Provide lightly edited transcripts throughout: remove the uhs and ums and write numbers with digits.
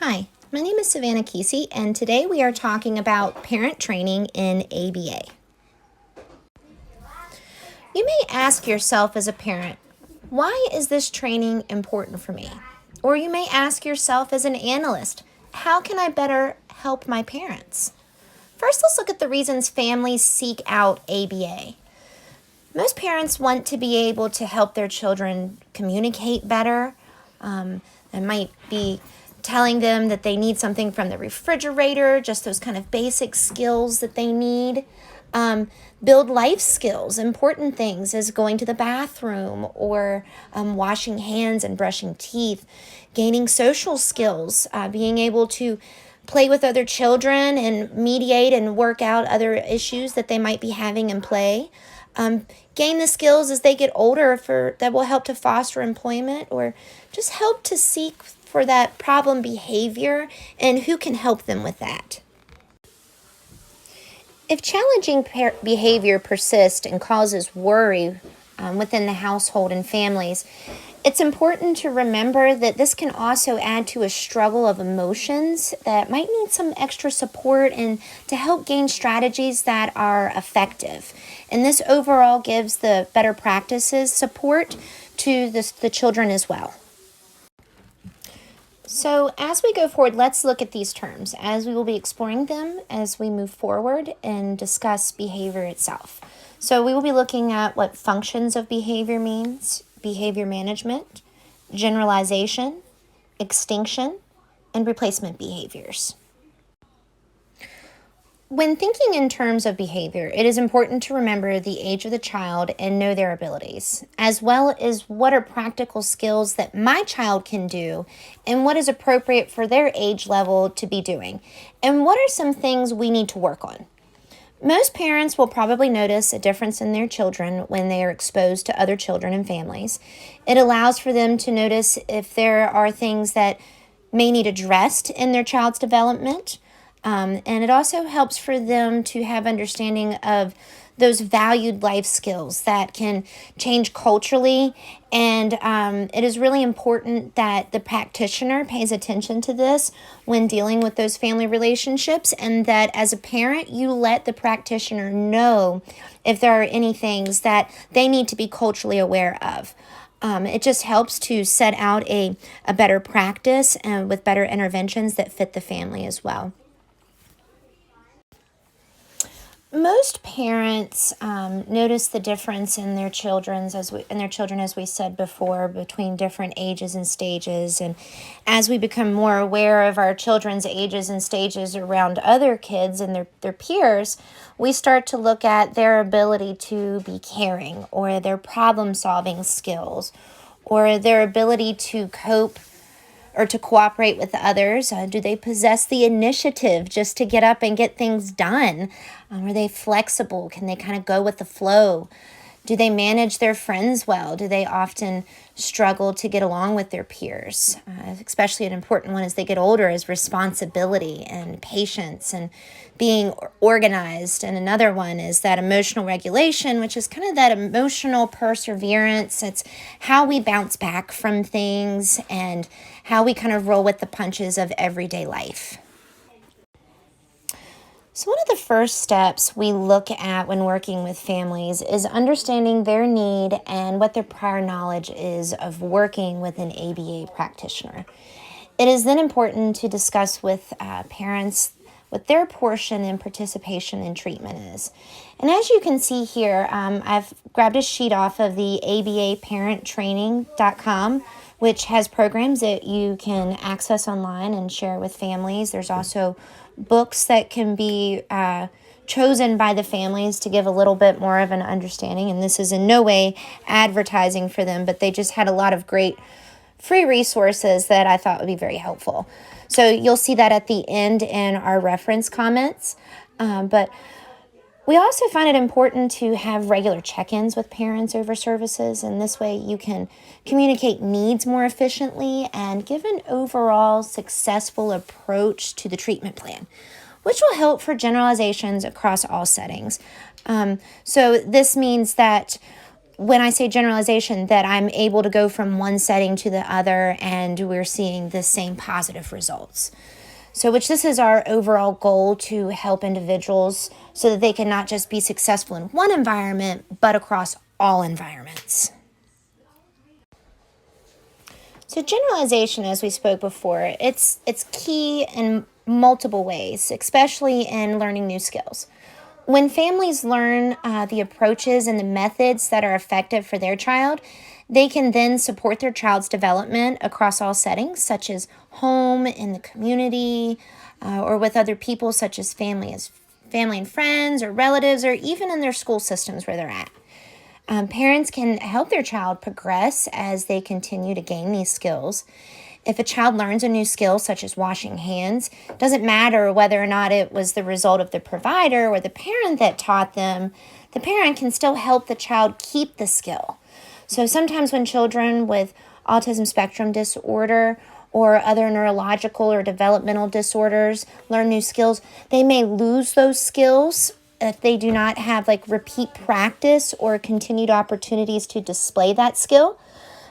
Hi, my name is Savannah Kesey, and today we are talking about parent training in ABA. You may ask yourself as a parent, why is this training important for me? Or you may ask yourself as an analyst, how can I better help my parents? First, let's look at the reasons families seek out ABA. Most parents want to be able to help their children communicate better. It might be telling them that they need something from the refrigerator, just those kind of basic skills that they need. Build life skills, important things as going to the bathroom or washing hands and brushing teeth, gaining social skills, being able to play with other children and mediate and work out other issues that they might be having in play. Gain the skills as they get older that will help to foster employment or just help to seek for that problem behavior and who can help them with that. If challenging behavior persists and causes worry within the household and families, it's important to remember that this can also add to a struggle of emotions that might need some extra support and to help gain strategies that are effective. And this overall gives the better practices support to the children as well. So as we go forward, let's look at these terms as we will be exploring them as we move forward and discuss behavior itself. So we will be looking at what functions of behavior means, behavior management, generalization, extinction, and replacement behaviors. When thinking in terms of behavior, it is important to remember the age of the child and know their abilities, as well as what are practical skills that my child can do and what is appropriate for their age level to be doing, and what are some things we need to work on. Most parents will probably notice a difference in their children when they are exposed to other children and families. It allows for them to notice if there are things that may need addressed in their child's development. And it also helps for them to have understanding of those valued life skills that can change culturally. And it is really important that the practitioner pays attention to this when dealing with those family relationships, and that as a parent, you let the practitioner know if there are any things that they need to be culturally aware of. It just helps to set out a better practice and with better interventions that fit the family as well. Most parents notice the difference in their children, as we said before, between different ages and stages. And as we become more aware of our children's ages and stages around other kids and their peers, we start to look at their ability to be caring, or their problem-solving skills, or their ability to cope or to cooperate with others. Do they possess the initiative just to get up and get things done? Are they flexible? Can they kind of go with the flow? Do they manage their friends well? Do they often struggle to get along with their peers? Especially an important one as they get older is responsibility and patience and being organized. And another one is that emotional regulation, which is kind of that emotional perseverance. It's how we bounce back from things and how we kind of roll with the punches of everyday life. So one of the first steps we look at when working with families is understanding their need and what their prior knowledge is of working with an ABA practitioner. It is then important to discuss with parents what their portion and participation in treatment is. And as you can see here, I've grabbed a sheet off of the abaparenttraining.com, which has programs that you can access online and share with families. There's also books that can be chosen by the families to give a little bit more of an understanding. And this is in no way advertising for them, but they just had a lot of great free resources that I thought would be very helpful. So you'll see that at the end in our reference comments. But we also find it important to have regular check-ins with parents over services, and this way you can communicate needs more efficiently and give an overall successful approach to the treatment plan, which will help for generalizations across all settings. So this means that when I say generalization, that I'm able to go from one setting to the other and we're seeing the same positive results. So, which this is our overall goal, to help individuals so that they can not just be successful in one environment, but across all environments. So generalization, as we spoke before, it's key in multiple ways, especially in learning new skills. When families learn the approaches and the methods that are effective for their child, they can then support their child's development across all settings, such as home, in the community, or with other people, such as family and friends, or relatives, or even in their school systems where they're at. Parents can help their child progress as they continue to gain these skills. If a child learns a new skill, such as washing hands, it doesn't matter whether or not it was the result of the provider or the parent that taught them, the parent can still help the child keep the skill. So sometimes when children with autism spectrum disorder or other neurological or developmental disorders learn new skills, they may lose those skills if they do not have repeat practice or continued opportunities to display that skill.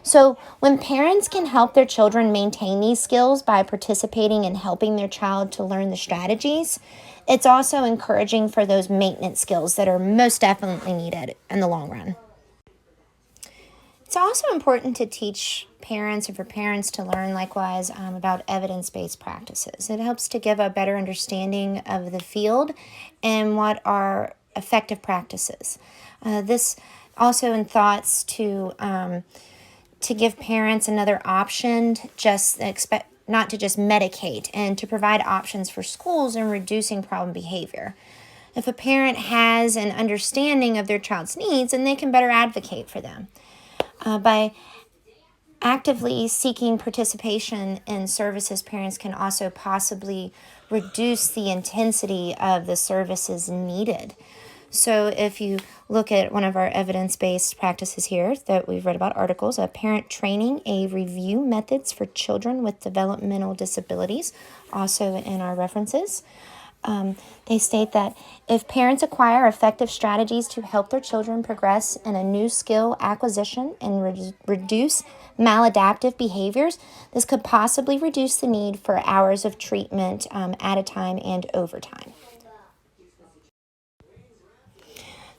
So when parents can help their children maintain these skills by participating and helping their child to learn the strategies, it's also encouraging for those maintenance skills that are most definitely needed in the long run. It's also important to teach parents, or for parents to learn likewise, about evidence-based practices. It helps to give a better understanding of the field and what are effective practices. This also in thoughts to give parents another option, not to just medicate, and to provide options for schools in reducing problem behavior. If a parent has an understanding of their child's needs, then they can better advocate for them. By actively seeking participation in services, parents can also possibly reduce the intensity of the services needed. So if you look at one of our evidence-based practices here that we've read about articles, a parent training, a review methods for children with developmental disabilities, also in our references. They state that if parents acquire effective strategies to help their children progress in a new skill acquisition and reduce maladaptive behaviors, this could possibly reduce the need for hours of treatment at a time and overtime.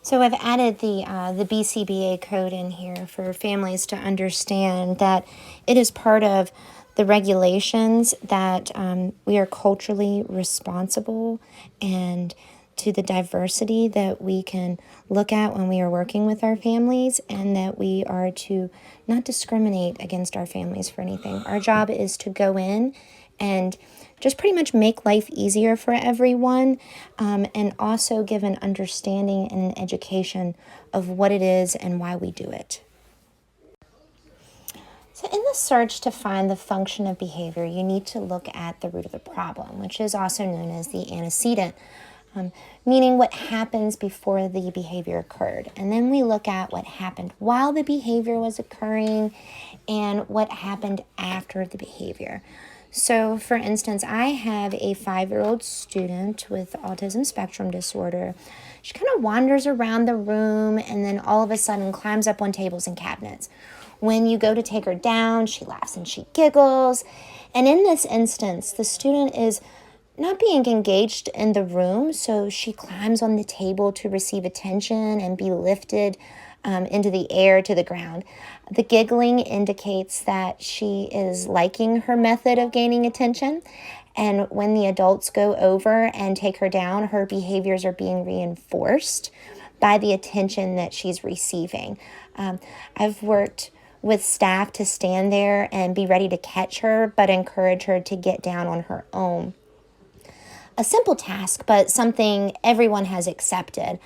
So I've added the BCBA code in here for families to understand that it is part of the regulations that we are culturally responsible, and to the diversity that we can look at when we are working with our families, and that we are to not discriminate against our families for anything. Our job is to go in and just pretty much make life easier for everyone, and also give an understanding and an education of what it is and why we do it. So in the search to find the function of behavior, you need to look at the root of the problem, which is also known as the antecedent, meaning what happens before the behavior occurred. And then we look at what happened while the behavior was occurring and what happened after the behavior. So, for instance, I have a 5-year-old student with autism spectrum disorder. She kind of wanders around the room and then all of a sudden climbs up on tables and cabinets. When you go to take her down, she laughs and she giggles. And in this instance, the student is not being engaged in the room, so she climbs on the table to receive attention and be lifted into the air to the ground. The giggling indicates that she is liking her method of gaining attention. And when the adults go over and take her down, her behaviors are being reinforced by the attention that she's receiving. I've worked with staff to stand there and be ready to catch her, but encourage her to get down on her own. A simple task, but something everyone has accepted.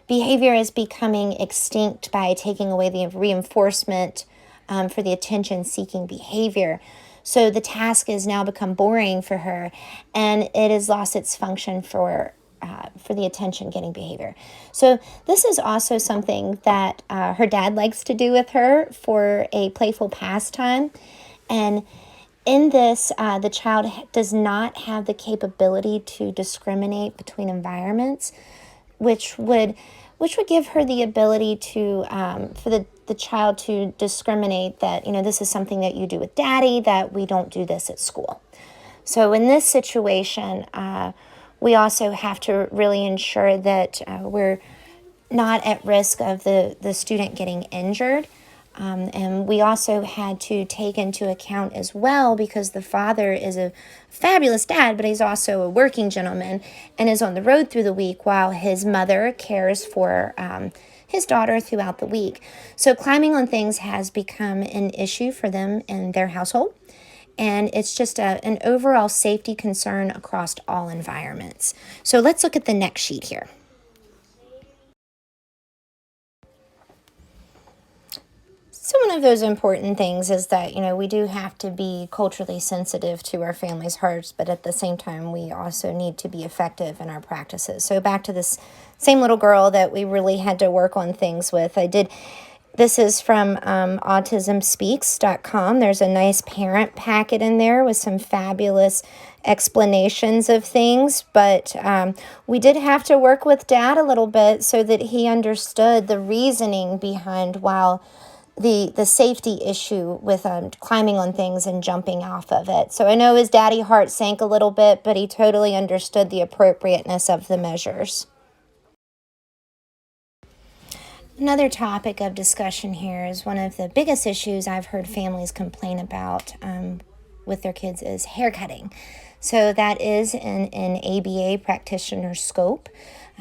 Behavior is becoming extinct by taking away the reinforcement for the attention-seeking behavior. So the task has now become boring for her, and it has lost its function for the attention-getting behavior. So this is also something that her dad likes to do with her for a playful pastime. And in this, the child does not have the capability to discriminate between environments, which would which would give her the ability to, for the child to discriminate that, this is something that you do with daddy, that we don't do this at school. So in this situation, we also have to really ensure that we're not at risk of the student getting injured. And we also had to take into account as well, because the father is a fabulous dad, but he's also a working gentleman and is on the road through the week while his mother cares for his daughter throughout the week. So climbing on things has become an issue for them in their household. And it's just an overall safety concern across all environments. So let's look at the next sheet here. So one of those important things is that, we do have to be culturally sensitive to our families' hearts, but at the same time, we also need to be effective in our practices. So back to this same little girl that we really had to work on things with. This is from autismspeaks.com. There's a nice parent packet in there with some fabulous explanations of things, but we did have to work with Dad a little bit so that he understood the reasoning behind the safety issue with climbing on things and jumping off of it. So I know his daddy heart sank a little bit, but he totally understood the appropriateness of the measures. Another topic of discussion here is one of the biggest issues I've heard families complain about with their kids is haircutting. So that is in an ABA practitioner scope.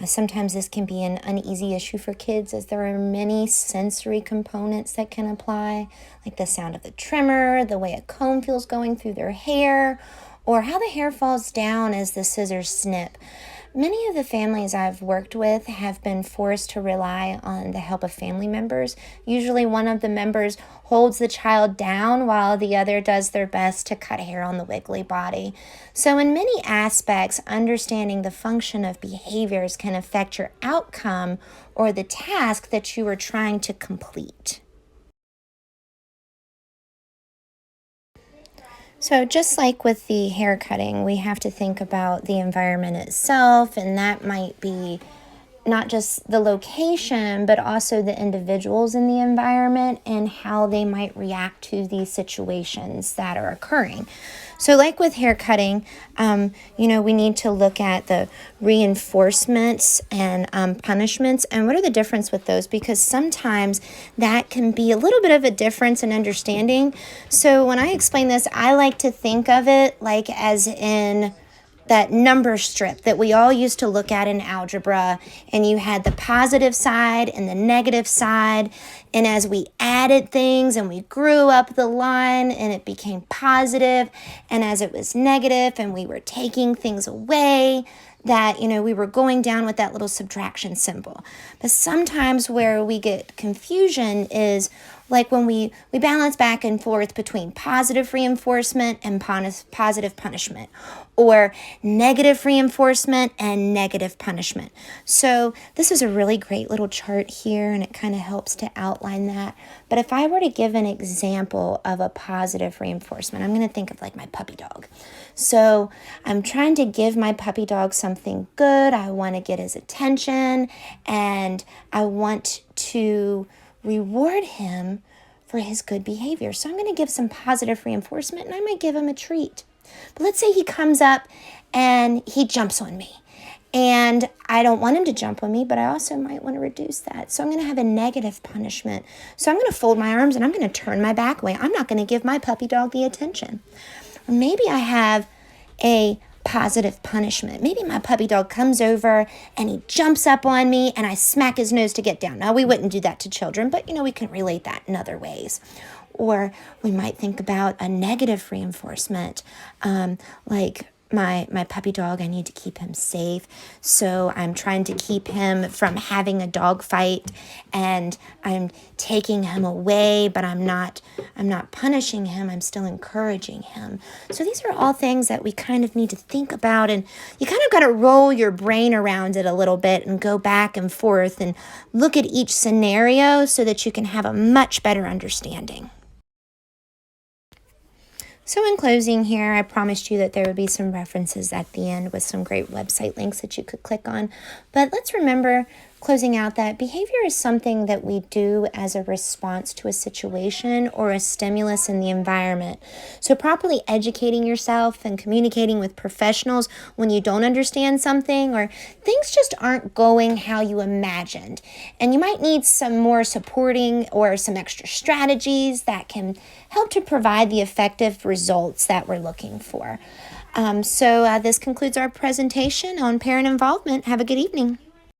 Sometimes this can be an uneasy issue for kids, as there are many sensory components that can apply, like the sound of the trimmer, the way a comb feels going through their hair, or how the hair falls down as the scissors snip. Many of the families I've worked with have been forced to rely on the help of family members. Usually one of the members holds the child down while the other does their best to cut hair on the wiggly body. So in many aspects, understanding the function of behaviors can affect your outcome or the task that you are trying to complete. So just like with the hair cutting, we have to think about the environment itself, and that might be not just the location, but also the individuals in the environment and how they might react to these situations that are occurring. So like with hair cutting, we need to look at the reinforcements and punishments, and what are the difference with those, because sometimes that can be a little bit of a difference in understanding. So when I explain this, I like to think of it like as in that number strip that we all used to look at in algebra, and you had the positive side and the negative side, and as we added things and we grew up the line and it became positive, and as it was negative and we were taking things away, that we were going down with that little subtraction symbol. But sometimes where we get confusion is like when we balance back and forth between positive reinforcement and positive punishment, or negative reinforcement and negative punishment. So this is a really great little chart here, and it kind of helps to outline that. But if I were to give an example of a positive reinforcement, I'm going to think of like my puppy dog. So I'm trying to give my puppy dog something good. I want to get his attention, and I want to reward him for his good behavior. So I'm going to give some positive reinforcement, and I might give him a treat. But let's say he comes up and he jumps on me, and I don't want him to jump on me, but I also might want to reduce that. So I'm going to have a negative punishment. So I'm going to fold my arms and I'm going to turn my back away. I'm not going to give my puppy dog the attention. Or maybe I have a positive punishment. Maybe my puppy dog comes over and he jumps up on me and I smack his nose to get down. Now, we wouldn't do that to children, but we can relate that in other ways. Or we might think about a negative reinforcement, like my puppy dog, I need to keep him safe. So I'm trying to keep him from having a dog fight, and I'm taking him away, but I'm not punishing him. I'm still encouraging him. So these are all things that we kind of need to think about, and you kind of got to roll your brain around it a little bit and go back and forth and look at each scenario so that you can have a much better understanding. So in closing here, I promised you that there would be some references at the end with some great website links that you could click on. But let's remember, closing out that behavior is something that we do as a response to a situation or a stimulus in the environment. So properly educating yourself and communicating with professionals when you don't understand something or things just aren't going how you imagined. And you might need some more supporting or some extra strategies that can help to provide the effective results that we're looking for. So this concludes our presentation on parent involvement. Have a good evening.